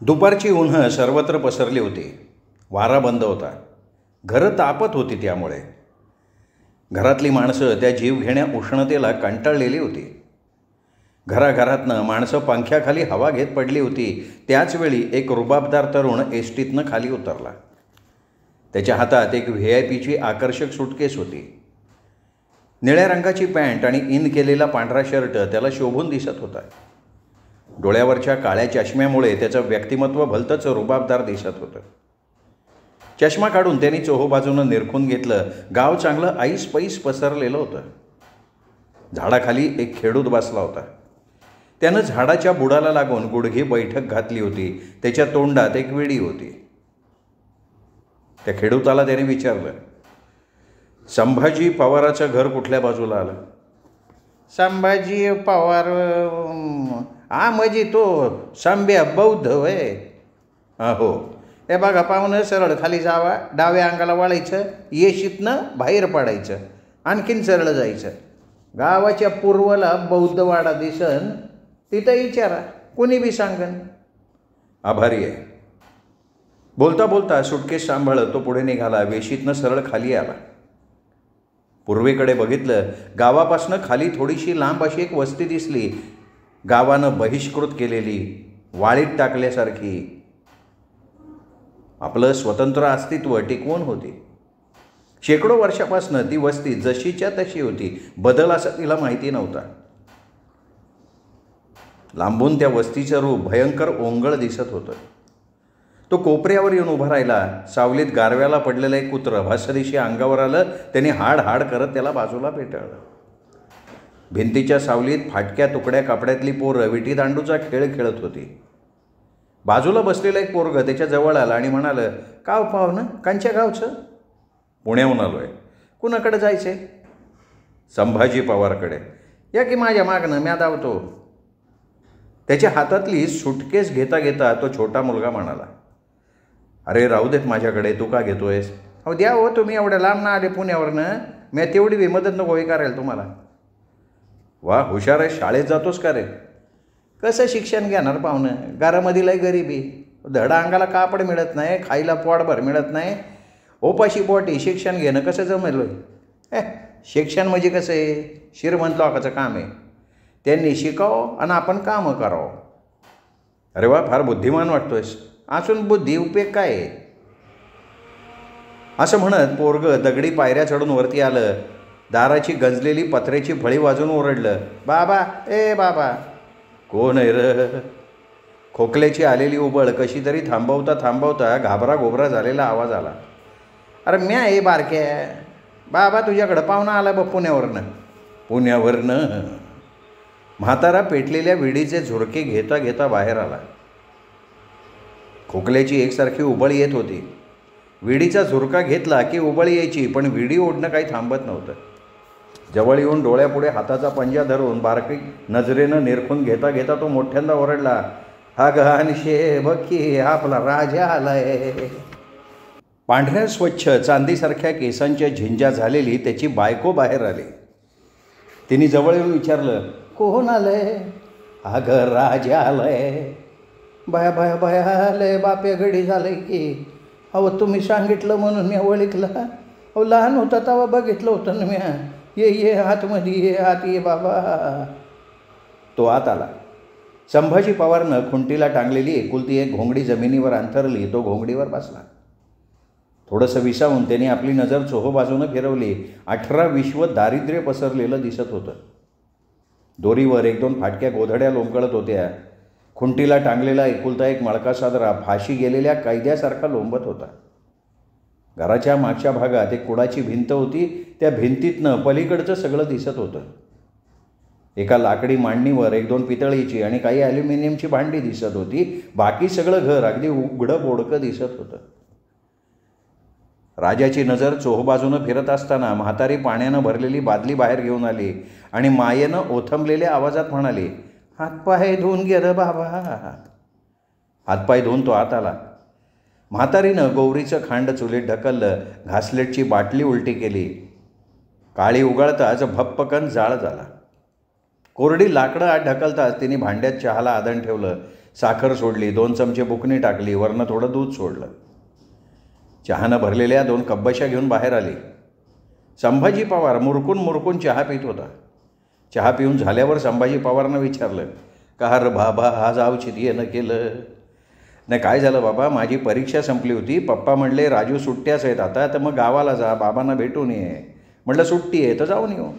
दुपारची उन्हं सर्वत्र पसरली होती. वारा बंद होता. घरं तापत होती. त्यामुळे घरातली माणसं त्या जीवघेण्या उष्णतेला कंटाळलेली होती. घराघरातनं माणसं पंख्याखाली हवा घेत पडली होती. त्याचवेळी एक रुबाबदार तरुण एसटीतनं खाली उतरला. त्याच्या हातात एक VIP आकर्षक सुटकेस होती. निळ्या रंगाची पॅन्ट आणि इन केलेला पांढरा शर्ट त्याला शोभून दिसत होता. डोळ्यावरच्या काळ्या चष्म्यामुळे त्याचं व्यक्तिमत्व भलतंच रुबाबदार दिसत होतं. चष्मा काढून त्यांनी चोहोबाजूनं निरखून घेतलं. गाव चांगलं ऐस पैस पसरलेलं होतं. झाडाखाली एक खेडूत बसला होता. त्यानं झाडाच्या बुडाला लागून गुडघी बैठक घातली होती. त्याच्या तोंडात एक विडी होती. त्या खेडूताला त्याने विचारलं, संभाजी पवाराचं घर कुठल्या बाजूला आलं? संभाजी पवार हा म्हणजे तो संभ्या बौद्ध वय. हो. हे बघा पाहुणं, सरळ खाली जावा, डाव्या अंगाला वळायचं, येशीतनं बाहेर पडायचं, आणखीन सरळ जायचं. गावाच्या पूर्वेला बौद्धवाडा दिसन, तिथं विचारा, कोणी बी सांगन. आभारी आहे. बोलता बोलता सुटकेस सांभाळत तो पुढे निघाला. वेशीतनं सरळ खाली आला. पूर्वेकडे बघितलं. गावापासनं खाली थोडीशी लांब अशी एक वस्ती दिसली. गावानं बहिष्कृत केलेली, वाळीत टाकल्यासारखी. आपलं स्वतंत्र अस्तित्व टिकवून होती. शेकडो वर्षापासनं ती वस्ती जशीच्या तशी होती. बदल असा तिला माहिती नव्हता. लांबून त्या वस्तीचं रूप भयंकर ओंगळ दिसत होतं. तो कोपऱ्यावर येऊन उभा राहिला. सावलीत गारव्याला पडलेलं एक कुत्रं भासदिशी अंगावर आलं. त्याने हाड हाड करत त्याला बाजूला पेटाळलं. भिंतीच्या सावलीत फाटक्या तुकड्या कापड्यातली पोरं विटी दांडूचा खेळ खेळत होती. बाजूला बसलेलं एक पोरगं त्याच्या जवळ आलं आणि म्हणालं, काव पाहुणं, कांच्या गावचं? पुण्याहून आलोय. कुणाकडे जायचे? संभाजी पवारकडे. या की माझ्या मागणं, म्या धावतो. त्याच्या हातातली सुटकेस घेता घेता तो छोटा मुलगा म्हणाला, अरे राहू देत माझ्याकडे, तू का घेतोयस? अहो द्या हो, तुम्ही एवढ्या लांब ना आले पुण्यावरनं, मी तेवढी बी मदत नको हे करायला तुम्हाला. वा, हुशार आहे. शाळेत जातोस का रे? कसं शिक्षण घेणार पाहुणं? घरामध्ये लय गरिबी, धडा अंगाला कापड मिळत नाही, खायला पोटभर मिळत नाही, ओपाशी पोटी शिक्षण घेणं कसं जमेल? शिक्षण म्हणजे कसं आहे, श्रीमंत लोकांचं काम आहे. त्यांनी शिकावं आणि आपण कामं करावं. अरे वा, फार बुद्धिमान वाटतोयस. असून बुद्धी उपयोग काय आहे? असं म्हणत पोरगं दगडी पायऱ्या चढून वरती आलं. दाराची गंजलेली पत्र्याची फळी वाजून ओरडलं, बाबा, ए बाबा. कोण आहे र? खोकल्याची आलेली उबळ कशी तरी थांबवता थांबवता घाबरा घोबरा झालेला आवाज आला. अरे म्या आहे बारक्या. बाबा तुझ्याकडं पाहुणा आला बघ पुण्यावरनं. पुण्यावरनं? म्हातारा पेटलेल्या विडीचे झुरके घेता घेता बाहेर आला. खोकल्याची एकसारखी उबळ येत होती. विडीचा झुरका घेतला की उबळ यायची, पण विडी ओढणं काही थांबत नव्हतं. जवळ येऊन डोळ्यापुढे हाताचा पंजा धरून बारकी नजरेनं निरखून घेता घेता तो मोठ्यांदा ओरडला, हा घानशे बघी, आपला राजा आलाय. पांढऱ्या स्वच्छ चांदीसारख्या केसांच्या झिंजा झालेली त्याची बायको बाहेर आली. तिने जवळ येऊन विचारलं, कोण आलंय? अगं राजा आलाय. बाया बाया बाया आलंय, बाप्या घडी झालंय की. अहो तुम्ही सांगितलं म्हणून मी ओळखलं. अहो लहान होता तेव्हा बघितलं होतं ना म्या. ये आतमध्ये ये, आत ये बाबा. तो आत आला. संभाजी पवारनं खुंटीला टांगलेली एकुलती एक घोंगडी जमिनीवर अंथरली. तो घोंगडीवर बसला. थोडंसं विसावून त्याने आपली नजर चोहोबाजूनं फिरवली. 18 विश्व दारिद्र्य पसरलेलं दिसत होतं. दोरीवर 1-2 फाटक्या गोधड्या लोंबकळत होत्या. खुंटीला टांगलेला एकुलता एक मळका सादरा फाशी गेलेल्या कैद्यासारखा लोंबत होता. घराच्या मागच्या भागात एक कुडाची भिंत होती. त्या भिंतीतनं पलीकडचं सगळं दिसत होतं. एका लाकडी मांडणीवर 1-2 पितळीची आणि काही ॲल्युमिनियमची भांडी दिसत होती. बाकी सगळं घर अगदी उघडं बोडकं दिसत होतं. राजाची नजर चोहोबाजूनं फिरत असताना म्हातारी पाण्यानं भरलेली बादली बाहेर घेऊन आली आणि मायेनं ओथंबलेल्या आवाजात म्हणाली, हातपाय धुवून घे र बाबा. हातपाय धुवून तो आत आला. म्हातारीनं गौरीचं खांड चुलीत ढकललं. घासलेटची बाटली उलटी केली. काळी उगाळताच भप्पकन जाळ झाला. कोरडी लाकडं आत ढकलताच तिने भांड्यात चहाला आदण ठेवलं. साखर सोडली, 2 चमचे बुकणी टाकली, वरनं थोडं दूध सोडलं. चहानं भरलेल्या 2 कब्बशा घेऊन बाहेर आली. संभाजी पवार मुरकून मुरकून चहा पित होता. चहा पिऊन झाल्यावर संभाजी पवारनं विचारलं, का रे बाबा आज औचित येणं केलं? नाही काय झालं बाबा, माझी परीक्षा संपली होती. पप्पा म्हणले राजू सुट्ट्याच आहेत आता, तर मग गावाला जा, बाबांना भेटून ये. म्हटलं सुट्टी आहे तर जाऊन येऊ.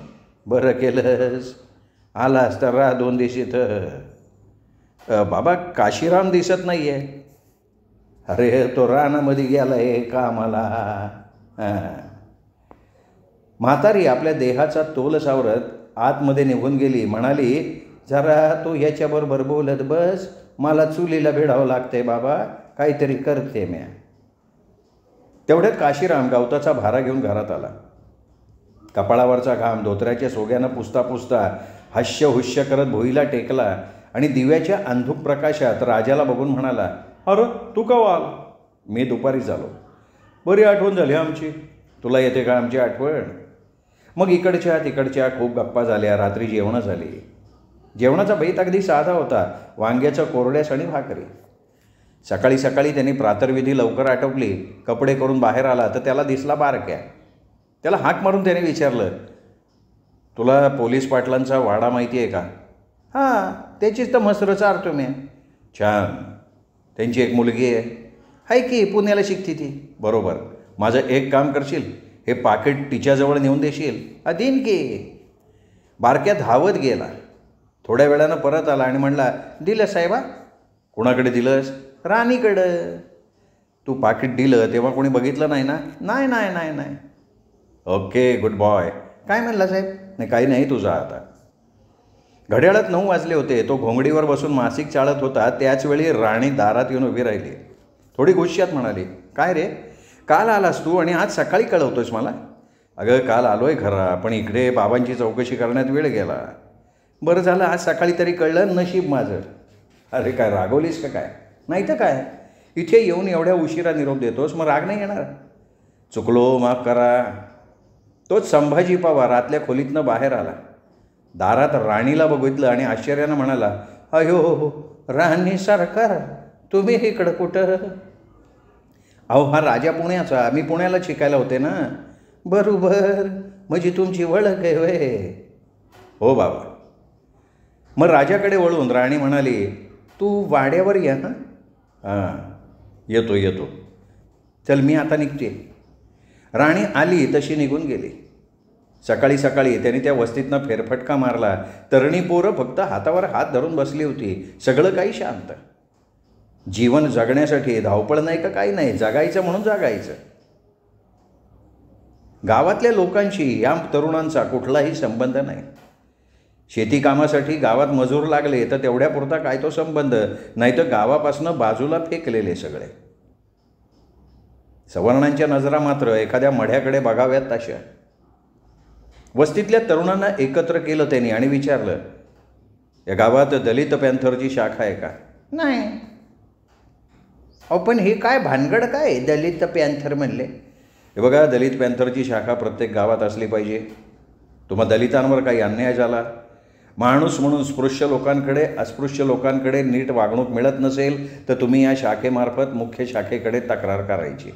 बरं केलंस, आलास तर राहा 2 दिवस इथं. बाबा काशीराम दिसत नाही आहे. अरे तो रानामध्ये गेला आहे कामाला. म्हातारी आपल्या देहाचा तोल सावरत आतमध्ये निघून गेली. म्हणाली, जरा तू ह्याच्याबरोबर बोलत बस, मला चुलीला भिडावं लागते बाबा, काहीतरी करते म्या. तेवढ्यात काशीराम गवताचा भारा घेऊन घरात आला. कपाळावरचा घाम धोत्र्याच्या सोग्यानं पुसता पुसता हास्य हुश्य करत भुईला टेकला आणि दिव्याच्या अंधुक प्रकाशात राजाला बघून म्हणाला, अरे तू केव्हा आला? मी दुपारीच आलो. बरी आठवण झाली आमची. तुला येते का आमची आठवण? मग इकडच्या तिकडच्या खूप गप्पा झाल्या. रात्री जेवणं झाली. जेवणाचा बेत अगदी साधा होता, वांग्याचं कोरड्यास आणि भाकरी. सकाळी सकाळी त्यांनी प्रातर्विधी लवकर आटोपली. कपडे करून बाहेर आला तर त्याला दिसला बारक्या. त्याला हाक मारून त्याने विचारलं, तुला पोलीस पाटलांचा वाडा माहिती आहे का? हां, त्याचीच तर मसरं चारतो मी. छान. त्यांची एक मुलगी आहे की पुण्याला शिकते ती? बरोबर. माझं एक काम करशील, हे पाकिट तिच्याजवळ नेऊन देशील? देईन की. बारक्या धावत गेला. थोड्या वेळानं परत आला आणि म्हणला, दिलं साहेबा. कुणाकडे दिलंस? राणीकडं. तू पाकिट दिलं तेव्हा कोणी बघितलं नाही ना? नाही नाही नाही नाही. Okay, good boy. काय म्हणला साहेब? नाही काही नाही, तुझा आता. घड्याळात 9 वाजले होते. तो घोंगडीवर बसून मासिक चाळत होता. त्याचवेळी राणी दारात येऊन उभी राहिली. थोडी गुस्स्यात म्हणाली, काय रे, काल आलास तू आणि आज सकाळी कळवतोस मला? अगं काल आलोय खरा, पण इकडे बाबांची चौकशी करण्यात वेळ गेला. बरं झालं आज सकाळी तरी कळलं, नशीब माझं. अरे काय रागवलीस का काय? नाही तर काय, इथे येऊन एवढ्या उशिरा निरोप देतोस, मग राग नाही येणार? चुकलो, माफ करा. तोच संभाजी पवार आतल्या खोलीतनं बाहेर आला. दारात राणीला बघितलं आणि आश्चर्यानं म्हणाला, अयो राणी सरकार, तुम्ही इकडं कुठं? अहो हा राजा पुण्याचा, मी पुण्याला शिकायला होते ना. बरोबर, म्हणजे तुमची ओळख आहे वय? हो बाबा. मग राजाकडे वळून राणी म्हणाली, तू वाड्यावर या ना. हां, येतो येतो. चल मी आता निघते. राणी आली तशी निघून गेली. सकाळी सकाळी त्याने त्या वस्तीतनं फेरफटका मारला. तरुणी पोरं फक्त हातावर हात धरून बसली होती. सगळं काही शांत. जीवन जगण्यासाठी धावपळ नाही का काही नाही, जगायचं म्हणून जगायचं. गावातल्या लोकांशी या तरुणांचा कुठलाही संबंध नाही. शेती कामासाठी गावात मजूर लागले तर तेवढ्यापुरता काय तो संबंध, नाही तर गावापासून बाजूला फेकलेले सगळे. सवर्णांच्या नजरा मात्र एखाद्या मढ्याकडे बघाव्यात तशा. वस्तीतल्या तरुणांना एकत्र केलं त्यांनी आणि विचारलं, या गावात दलित पॅन्थरची शाखा आहे का? नाही. अहो पण हे काय भानगड काय दलित पॅन्थर म्हणले? हे बघा, दलित पॅन्थरची शाखा प्रत्येक गावात असली पाहिजे. तुम्हा दलितांवर काही अन्याय झाला, माणूस म्हणून अस्पृश्य लोकांकडे नीट वागणूक मिळत नसेल तर तुम्ही या शाखेमार्फत मुख्य शाखेकडे तक्रार करायची.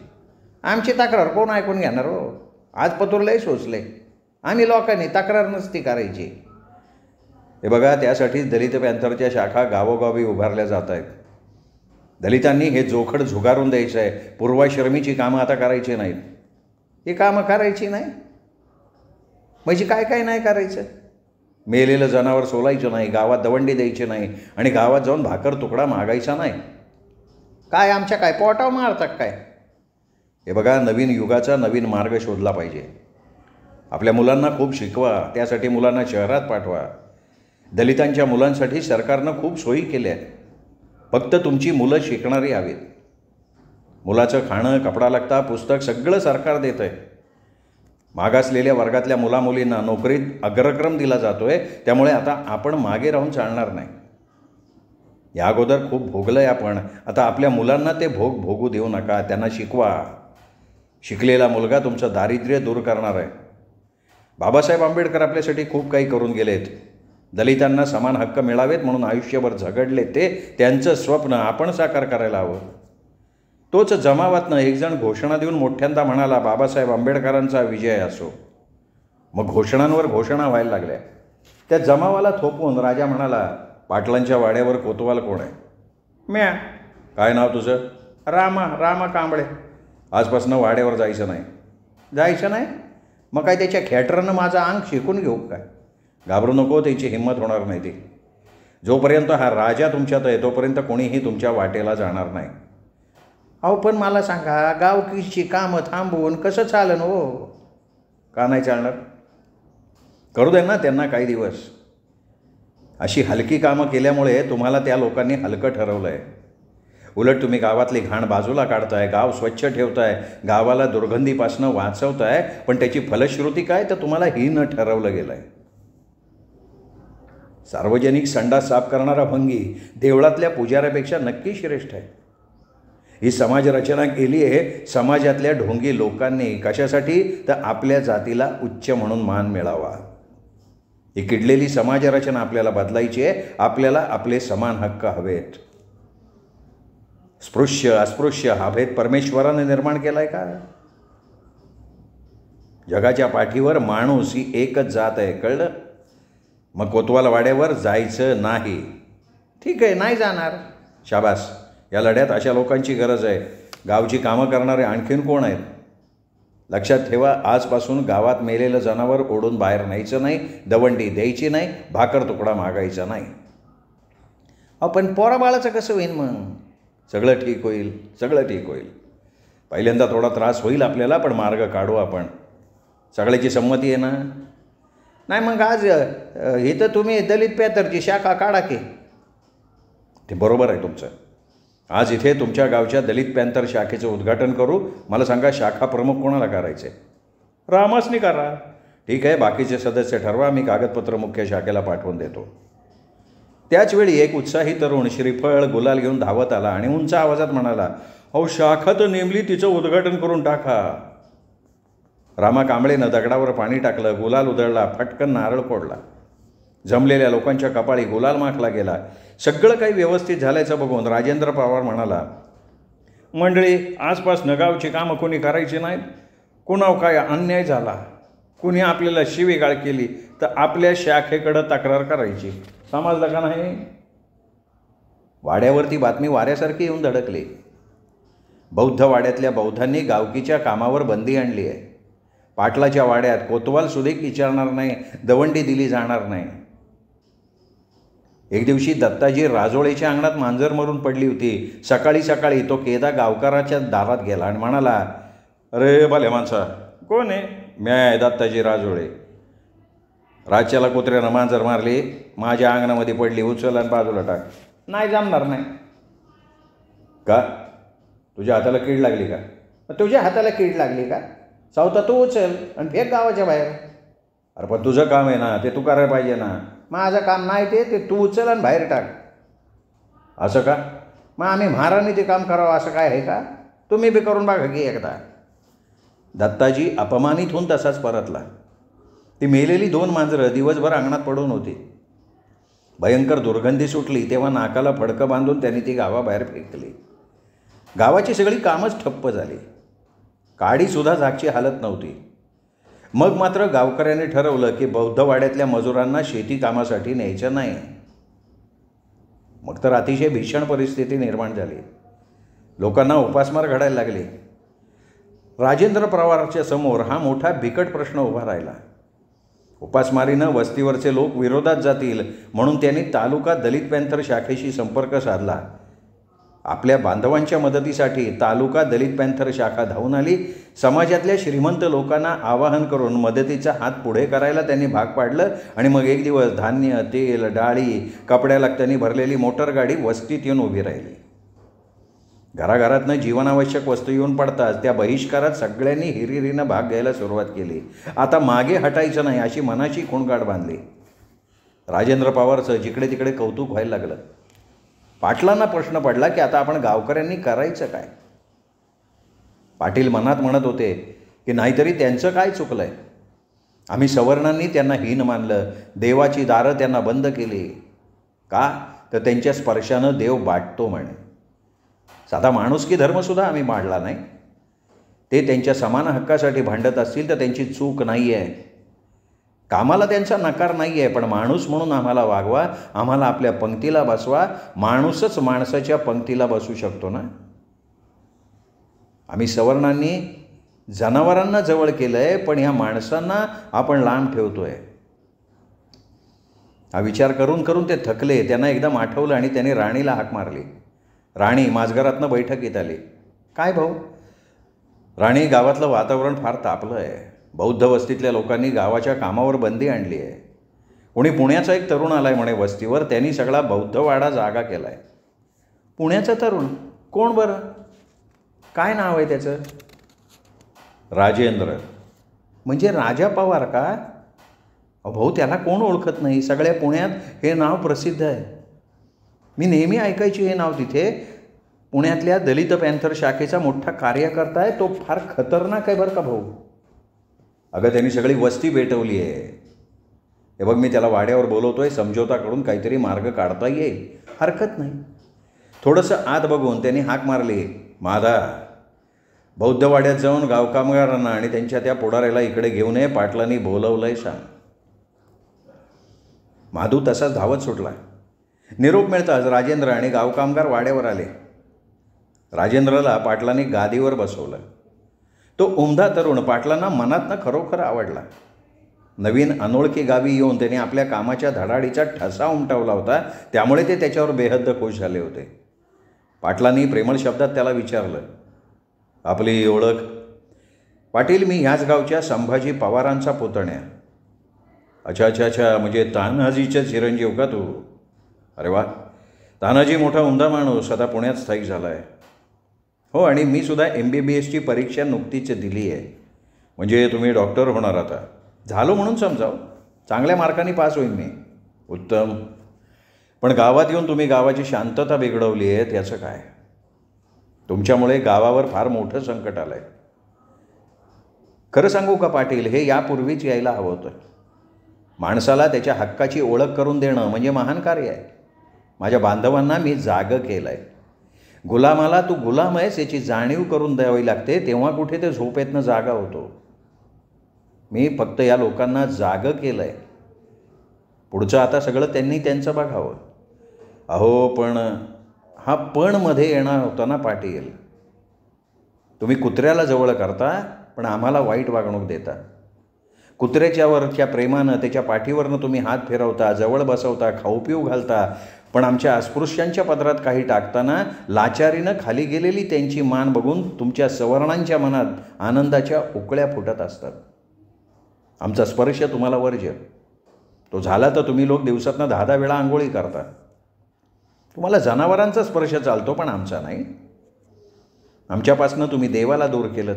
आमची तक्रार कोण ऐकून घेणार हो? आज पतुरलाही सोचले. आम्ही लोकांनी तक्रार नसती करायची. हे बघा, त्यासाठीच दलित पॅन्थरच्या शाखा गावोगावी उभारल्या जात आहेत. दलितांनी हे जोखड झुगारून द्यायचं आहे. पूर्वाश्रमीची कामं आता करायची नाहीत. ही कामं करायची नाही म्हणजे काय काय नाही करायचं? मेलेलं जनावर सोलायचं नाही, गावात दवंडी द्यायची नाही आणि गावात जाऊन भाकर तुकडा मागायचा नाही. काय आमच्या काय पोटाव मारतात काय? हे बघा, नवीन युगाचा नवीन मार्ग शोधला पाहिजे. आपल्या मुलांना खूप शिकवा, त्यासाठी मुलांना शहरात पाठवा. दलितांच्या मुलांसाठी सरकारनं खूप सोयी केल्या आहेत. फक्त तुमची मुलं शिकणारी हवीत. मुलाचं खाणं, कपडा लत्ता, पुस्तक सगळं सरकार देतं आहे. मागासलेल्या वर्गातल्या मुलामुलींना नोकरीत अग्रक्रम दिला जातो आहे. त्यामुळे आता आपण मागे राहून चालणार नाही. या अगोदर खूप भोगलं आहे आपण. आता आपल्या मुलांना ते भोग भोगू देऊ नका. त्यांना शिकवा. शिकलेला मुलगा तुमचं दारिद्र्य दूर करणार आहे. बाबासाहेब आंबेडकर आपल्यासाठी खूप काही करून गेलेत. दलितांना समान हक्क मिळावेत म्हणून आयुष्यभर झगडले ते त्यांचं स्वप्न आपण साकार करायला हवं. तोच जमावातनं एकजण घोषणा देऊन मोठ्यांदा म्हणाला, बाबासाहेब आंबेडकरांचा विजय असो. मग घोषणांवर घोषणा व्हायला लागल्या. त्या जमावाला थोपवून राजा म्हणाला, पाटलांच्या वाड्यावर कोतवाल कोण आहे? म्या. काय नाव तुझं? रामा कांबळे. आजपासून वाड्यावर जायचं नाही. जायचं नाही? मग काय त्याच्या खेटरनं माझं अंग शिकून घेऊ काय? घाबरू नको, त्याची हिंमत होणार नाही. ती जोपर्यंत हा राजा तुमच्यात आहे तोपर्यंत कोणीही तुमच्या वाटेला जाणार नाही. अहो पण मला सांगा, गावकीची कामं थांबवून कसं चालन हो? का नाही चालणार? करू दे ना त्यांना काही दिवस. अशी हलकी कामं केल्यामुळे तुम्हाला त्या लोकांनी हलकं ठरवलं आहे. उलट तुम्ही गावातली घाण बाजूला काढताय, गाव स्वच्छ ठेवताय, गावाला दुर्गंधीपासून वाचवताय. पण त्याची फलश्रुती काय तर तुम्हाला ही न ठरवलं गेलं आहे. सार्वजनिक संडास साफ करणारा भंगी देवळातल्या पुजाऱ्यापेक्षा नक्की श्रेष्ठ आहे. ही समाजरचना केली आहे समाजातल्या ढोंगी लोकांनी. कशासाठी? तर आपल्या जातीला उच्च म्हणून मान मिळावा. ही किडलेली समाजरचना आपल्याला बदलायची आहे. आपल्याला आपले समान हक्क हवेत. स्पृश्य अस्पृश्य हा भेद परमेश्वराने निर्माण केला आहे का? जगाच्या पाठीवर माणूस ही एकच जात आहे, कळलं? मग कोतवाल वाड्यावर जायचं नाही. ठीक आहे, नाही जाणार. शाबास. या लढ्यात अशा लोकांची गरज आहे. गावची कामं करणारे आणखीन कोण आहेत? लक्षात ठेवा, आजपासून गावात मेलेलं जनावर ओढून बाहेर न्यायचं नाही, दवंडी द्यायची नाही, भाकर तुकडा मागायचा नाही. पण पोराबाळाचं कसं होईल मग? सगळं ठीक होईल, सगळं ठीक होईल. पहिल्यांदा थोडा त्रास होईल आपल्याला, पण मार्ग काढू आपण. सगळ्याची संमती आहे ना? नाही मग आज इथं तुम्ही दलित पॅथरची शाखा काढा की. ते बरोबर आहे तुमचं. आज इथे तुमच्या गावच्या दलित पॅन्थर शाखेचं उद्घाटन करू. मला सांगा, शाखा प्रमुख कोणाला करायचे? रामासनी करा. ठीक आहे, बाकीचे सदस्य ठरवा. मी कागदपत्र मुख्य शाखेला पाठवून देतो. त्याचवेळी एक उत्साही तरुण श्रीफळ गुलाल घेऊन धावत आला आणि उंच आवाजात म्हणाला, अहो शाखा तर नेमली, तिचं उद्घाटन करून टाका. रामा कांबळेनं दगडावर पाणी टाकलं, गुलाल उधळला, फटकन नारळ फोडला. जमलेल्या लोकांच्या कपाळी गुलाल माखला गेला. सगळं काही व्यवस्थित झाल्याचं बघून राजेंद्र पवार म्हणाला, मंडळी, आजपासून गावची कामं कोणी करायची नाहीत. कुणावर काय अन्याय झाला, कुणी आपल्याला शिवीगाळ केली तर आपल्या शाखेकडं तक्रार करायची. समजलं का नाही? वाड्यावरती बातमी वाऱ्यासारखी येऊन धडकली. बौद्ध वाड्यातल्या बौद्धांनी गावकीच्या कामावर बंदी आणली आहे. पाटलाच्या वाड्यात कोतवाल सुधीक विचारणार नाही, दवंडी दिली जाणार नाही. एक दिवशी दत्ताजी राजोळेच्या अंगणात मांजर मरून पडली होती. सकाळी सकाळी तो केदा गावकाराच्या दारात गेला आणि म्हणाला, अरे भले माणसा, कोण आहे? मी आहे दत्ताजी राजोळे. राज्याला कुत्र्यानं मांजर मारली, माझ्या अंगणामध्ये पडली, उचल आणि बाजूला टाक. नाही जमणार नाही. का? तुझ्या हाताला कीड लागली का? तुझ्या हाताला कीड लागली का? सावता तू उचल आणि फेक गावाच्या बाहेर. अरे पण तुझं काम आहे ना, ते तू करायला पाहिजे ना. माझं काम नाही ते तू उचल आणि बाहेर टाक. असं का? मग आम्ही महाराणी ते काम करावं असं काय आहे का? तुम्ही बी करून बघा की एकदा. दत्ताजी अपमानित होऊन तसाच परतला. ती मेलेली 2 मांजरं दिवसभर अंगणात पडून होती. भयंकर दुर्गंधी सुटली तेव्हा नाकाला फडकं बांधून त्यांनी ती गावाबाहेर फेकली. गावाची सगळी कामच ठप्प झाली. काडीसुद्धा जागची हालत नव्हती. मग मात्र गावकऱ्यांनी ठरवलं की बौद्ध वाड्यातल्या मजुरांना शेती कामासाठी न्यायचं नाही. मग तर अतिशय भीषण परिस्थिती निर्माण झाली. लोकांना उपासमार घडायला लागली. राजेंद्र पवारांच्या समोर हा मोठा बिकट प्रश्न उभा राहिला. उपासमारीनं वस्तीवरचे लोक विरोधात जातील म्हणून त्यांनी तालुका दलित पॅन्थर शाखेशी संपर्क साधला. आपल्या बांधवांच्या मदतीसाठी तालुका दलित पॅन्थर शाखा धावून आली. समाजातल्या श्रीमंत लोकांना आवाहन करून मदतीचा हात पुढे करायला त्यांनी भाग पाडलं. आणि मग एक दिवस धान्य, तेल, डाळी, कपड्या लागत्यांनी भरलेली मोटरगाडी वस्तीत येऊन उभी राहिली. घराघरातनं जीवनावश्यक वस्तू येऊन पडताच त्या बहिष्कारात सगळ्यांनी हिरिरीनं भाग घ्यायला सुरुवात केली. आता मागे हटायचं नाही अशी मनाची खुणगाठ बांधली. राजेंद्र पवारचं जिकडे तिकडे कौतुक व्हायला लागलं. पाटलांना प्रश्न पडला की आता आपण गावकऱ्यांनी करायचं काय? पाटील मनात म्हणत होते की नाहीतरी त्यांचं काय चुकलं आहे. आम्ही सवर्णांनी त्यांना हीन मानलं, देवाची दारं त्यांना बंद केली. का? तर त्यांच्या स्पर्शानं देव बाटतो म्हणे. साधा माणुसकी धर्मसुद्धा आम्ही मांडला नाही. ते त्यांच्या समान हक्कासाठी भांडत असतील तर त्यांची चूक नाही आहे. कामाला त्यांचा नकार नाही आहे, पण माणूस म्हणून आम्हाला वागवा, आम्हाला आपल्या पंक्तीला बसवा. माणूसच माणसाच्या पंक्तीला बसू शकतो ना. आम्ही सवर्णांनी जनावरांना जवळ केलं आहे, पण ह्या माणसांना आपण लांब ठेवतो आहे. हा विचार करून करून ते थकले. त्यांना एकदम आठवलं आणि त्यांनी राणीला हाक मारली. राणी माझघरातनं बैठकीत आली. काय भाऊ? राणी, गावातलं वातावरण फार तापलं आहे. बौद्ध वस्तीतल्या लोकांनी गावाच्या कामावर बंदी आणली आहे. कोणी पुण्याचा एक तरुण आला आहे म्हणे वस्तीवर, त्यांनी सगळा बौद्ध वाडा जागा केला आहे. पुण्याचा तरुण? कोण बरं? काय नाव आहे त्याचं? राजेंद्र. म्हणजे राजा पवार का? भाऊ, त्याला कोण ओळखत नाही? सगळ्या पुण्यात हे नाव प्रसिद्ध आहे. मी नेहमी ऐकायची हे नाव तिथे. पुण्यातल्या दलित पॅन्थर शाखेचा मोठा कार्यकर्ता आहे. तो फार खतरनाक आहे बरं का भाऊ. अगं, त्यांनी सगळी वस्ती पेटवली आहे. हे बघ, मी त्याला वाड्यावर बोलवतोय, समझोता करून काहीतरी मार्ग काढता येईल. हरकत नाही. थोडंसं आत बघून त्यांनी हाक मारली. माधा, बौद्धवाड्यात जाऊन गावकामगारांना आणि त्यांच्या त्या पुढाऱ्याला इकडे घेऊन ये. पाटलांनी बोलवलंय सांग. माधू तसाच धावत सुटला. निरोप मिळताच राजेंद्र आणि गावकामगार वाड्यावर आले. राजेंद्रला पाटलांनी गादीवर बसवलं. तो उमदा तरुण पाटलांना मनातनं खरोखर आवडला. नवीन अनोळखी गावी येऊन त्याने आपल्या कामाच्या धडाडीचा ठसा उमटवला होता, त्यामुळे ते त्याच्यावर बेहद्द खुश झाले होते. पाटलांनी प्रेमळ शब्दात त्याला विचारलं, आपली ओळख? पाटील, मी ह्याच गावच्या संभाजी पवारांचा पुतण्या. अच्छा अच्छा अच्छा, म्हणजे तान्हाजीचा चिरंजीव का तू? अरे वा, तान्हाजी मोठा उमदा माणूस, आता पुण्यात स्थायिक झाला आहे. हो, आणि मी सुद्धा MBBSची परीक्षा नुकतीच दिली आहे. म्हणजे तुम्ही डॉक्टर होणार आता? झालो म्हणून समजाव. चांगल्या मार्कांनी पास होईन मी. उत्तम. पण गावात येऊन तुम्ही गावाची शांतता बिघडवली आहे, त्याचं काय? तुमच्यामुळे गावावर फार मोठं संकट आलं आहे. खरं सांगू का पाटील, हे यापूर्वीच यायला हवं होतं. माणसाला त्याच्या हक्काची ओळख करून देणं म्हणजे महान कार्य आहे. माझ्या बांधवांना मी जागं केलं आहे. गुलामाला तू गुलाम आहेस याची जाणीव करून द्यावी लागते, तेव्हा कुठे ते झोपेतनं जागा होतो. मी फक्त या लोकांना जागं केलं आहे. पुढचं आता सगळं त्यांनी त्यांचं बघावं. अहो, पण हा पण मध्ये येणार होता ना पाटील. तुम्ही कुत्र्याला जवळ करता, पण आम्हाला वाईट वागणूक देता. कुत्र्याच्यावरच्या प्रेमानं त्याच्या पाठीवरनं तुम्ही हात फिरवता, जवळ बसवता, खाऊ पिऊ घालता, पण आमच्या अस्पृश्यांच्या पदरात काही टाकताना लाचारीनं खाली गेलेली त्यांची मान बघून तुमच्या सवर्णांच्या मनात आनंदाच्या उकळ्या फुटत असतात. आमचा स्पर्श तुम्हाला वर्ज्य. तो झाला तर तुम्ही लोक दिवसातनं 10-10 वेळा आंघोळी करता. तुम्हाला जनावरांचा स्पर्श चालतो, पण आमचा नाही. आमच्यापासनं तुम्ही देवाला दूर केलं.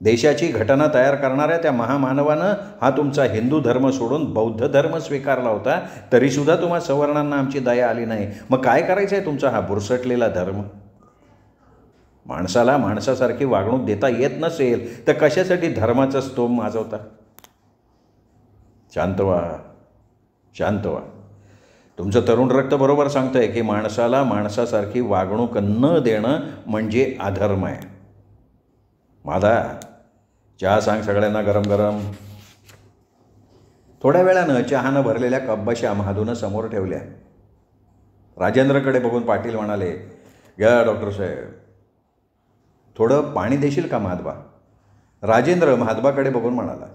देशाची घटना तयार करणाऱ्या त्या महामानवानं हा तुमचा हिंदू धर्म सोडून बौद्ध धर्म स्वीकारला होता, तरीसुद्धा तुम्हा सवर्णांना आमची दया आली नाही. मग काय करायचं आहे तुमचा हा बुरसटलेला धर्म? माणसाला माणसासारखी वागणूक देता येत नसेल तर कशासाठी धर्माचा स्तोम माजवता? शांत व्हा, शांत व्हा. तुमचं तरुण रक्त बरोबर सांगतं आहे की माणसाला माणसासारखी वागणूक न देणं म्हणजे अधर्म आहे. माधा, चहा सांग सगळ्यांना गरम गरम. थोड्या वेळानं चहानं भरलेल्या कब्बशा महादूनं समोर ठेवल्या. राजेंद्रकडे बघून पाटील म्हणाले, घ्या डॉक्टर साहेब. थोडं पाणी देशील का महादबा? राजेंद्र महादबाकडे बघून म्हणाला.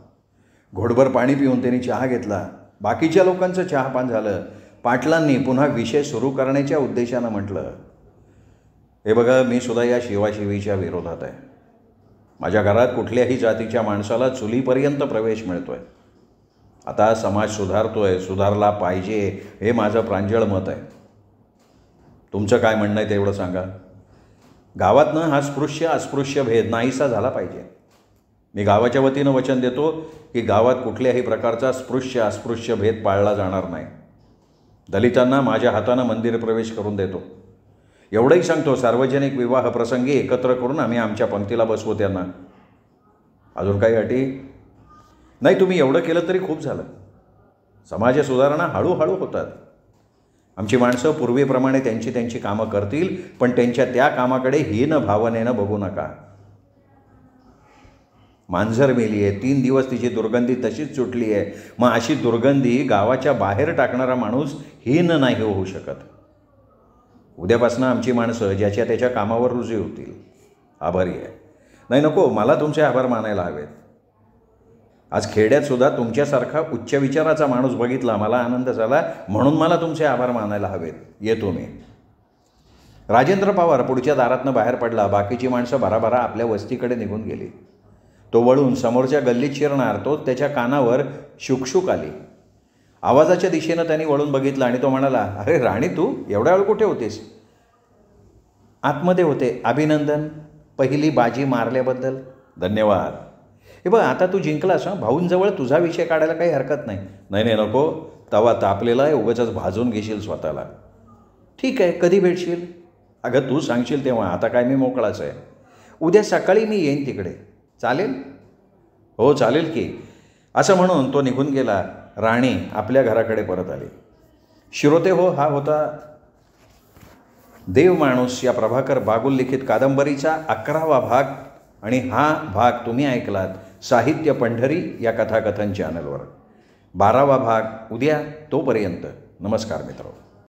घोटभर पाणी पिऊन त्यांनी चहा घेतला. बाकीच्या लोकांचं चहापान झालं. पाटलांनी पुन्हा विषय सुरू करण्याच्या उद्देशानं म्हटलं, हे बघा, मी सुद्धा या शिवाशिवीच्या विरोधात आहे. माझ्या घरात कुठल्याही जातीच्या माणसाला चुलीपर्यंत प्रवेश मिळतो आहे. आता समाज सुधारतो आहे, सुधारला पाहिजे, हे माझं प्रांजळ मत आहे. तुमचं काय म्हणणं आहे तेवढं सांगा. गावातनं हा स्पृश्य अस्पृश्य भेद नाहीसा झाला पाहिजे. मी गावाच्या वतीनं वचन देतो की गावात कुठल्याही प्रकारचा स्पृश्य अस्पृश्य भेद पाळला जाणार नाही. दलितांना माझ्या हातानं मंदिर प्रवेश करून देतो. एवढंही सांगतो, सार्वजनिक विवाह प्रसंगी एकत्र करून आम्ही आमच्या पंक्तीला बसवू त्यांना. अजून काही अटी? नाही, तुम्ही एवढं केलं तरी खूप झालं. समाज सुधारणा हळूहळू होतात. आमची माणसं पूर्वीप्रमाणे त्यांची त्यांची कामं करतील, पण त्यांच्या त्या कामाकडे हीन भावनेनं बघू नका. मांजर मेली आहे, 3 दिवस तिची दुर्गंधी तशीच सुटली आहे. मग अशी दुर्गंधी गावाच्या बाहेर टाकणारा माणूस हीन नाही होऊ शकत. उद्यापासून आमची माणसं ज्याच्या त्याच्या कामावर रुजू होतील. आभारी आहे. नाही, नको, मला तुमचे आभार मानायला हवेत. आज खेड्यातसुद्धा तुमच्यासारखा उच्च विचाराचा माणूस बघितला, मला आनंद झाला, म्हणून मला तुमचे आभार मानायला हवेत. येतो मी. राजेंद्र पवार पुढच्या दारातनं बाहेर पडला. बाकीची माणसं भराभरा आपल्या वस्तीकडे निघून गेली. तो वळून समोरच्या गल्लीत शिरणार, तो त्याच्या कानावर शुकशुक आली. आवाजाच्या दिशेनं त्यांनी वळून बघितलं आणि तो म्हणाला, अरे राणी, तू एवढ्या वेळ कुठे होतेस? आतमध्ये होते. अभिनंदन, पहिली बाजी मारल्याबद्दल. धन्यवाद. हे बघ, आता तू जिंकलास. भाऊंजवळ तुझा विषय काढायला काही हरकत नाही. नाही नाही, नको, तवा तापलेला आहे, उगाचच भाजून घेशील स्वतःला. ठीक आहे, कधी भेटशील? अगं तू सांगशील तेव्हा, आता काय मी मोकळाच आहे. उद्या सकाळी मी येईन तिकडे, चालेल? हो चालेल की. असं म्हणून तो निघून गेला. राणी आपल्या घराकडे परत आली. श्रोते हो, हा होता देव माणूस या प्रभाकर बागुल लिखित कादंबरीचा 11वा भाग. आणि हा भाग तुम्ही ऐकलात साहित्य पंढरी या कथाकथन चॅनलवर. 12वा भाग उद्या. तोपर्यंत नमस्कार मित्र.